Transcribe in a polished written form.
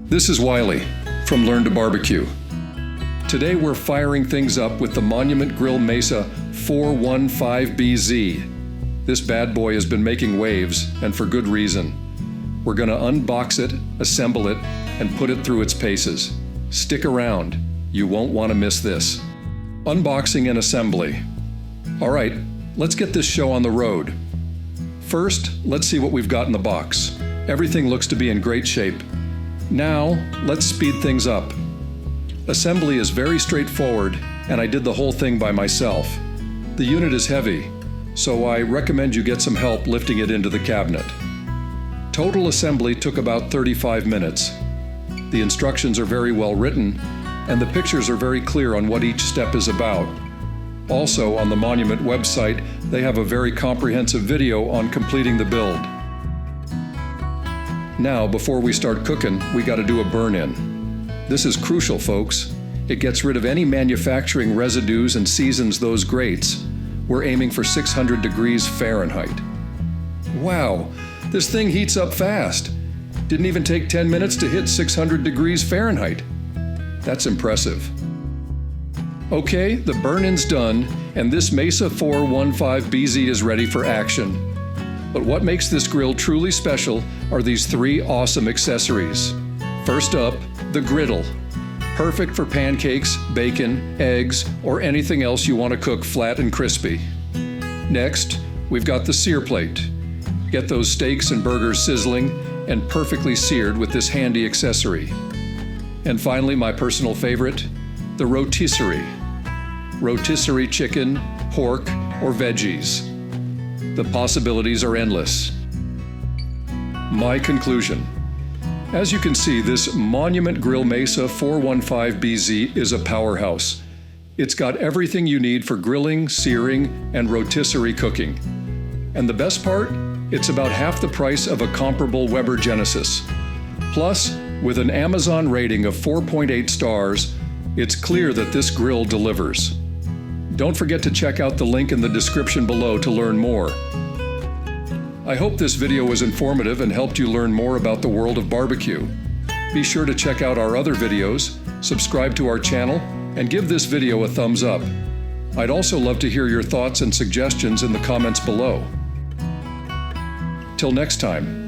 This is Wiley from Learn to Barbecue. Today we're firing things up with the Monument Grill Mesa 415BZ. This bad boy has been making waves, and for good reason. We're gonna unbox it, assemble it, and put it through its paces. Stick around, you won't want to miss this. Unboxing and assembly. All right, let's get this show on the road. First, let's see what we've got in the box. Everything looks to be in great shape. Now, let's speed things up. Assembly is very straightforward, and I did the whole thing by myself. The unit is heavy, so I recommend you get some help lifting it into the cabinet. Total assembly took about 35 minutes. The instructions are very well written, and the pictures are very clear on what each step is about. Also, on the Monument website, they have a very comprehensive video on completing the build. Now, before we start cooking, we got to do a burn-in. This is crucial, folks. It gets rid of any manufacturing residues and seasons those grates. We're aiming for 600 degrees Fahrenheit. Wow, this thing heats up fast. Didn't even take 10 minutes to hit 600 degrees Fahrenheit. That's impressive. Okay, the burn-in's done, and this Mesa 415BZ is ready for action. But what makes this grill truly special are these three awesome accessories. First up, the griddle. Perfect for pancakes, bacon, eggs, or anything else you want to cook flat and crispy. Next, we've got the sear plate. Get those steaks and burgers sizzling and perfectly seared with this handy accessory. And finally, my personal favorite, the rotisserie. Rotisserie chicken, pork, or veggies. The possibilities are endless. My conclusion. As you can see, this Monument Grill Mesa 415BZ is a powerhouse. It's got everything you need for grilling, searing, and rotisserie cooking. And the best part? It's about half the price of a comparable Weber Genesis. Plus, with an Amazon rating of 4.8 stars, it's clear that this grill delivers. Don't forget to check out the link in the description below to learn more. I hope this video was informative and helped you learn more about the world of barbecue. Be sure to check out our other videos, subscribe to our channel, and give this video a thumbs up. I'd also love to hear your thoughts and suggestions in the comments below. Till next time.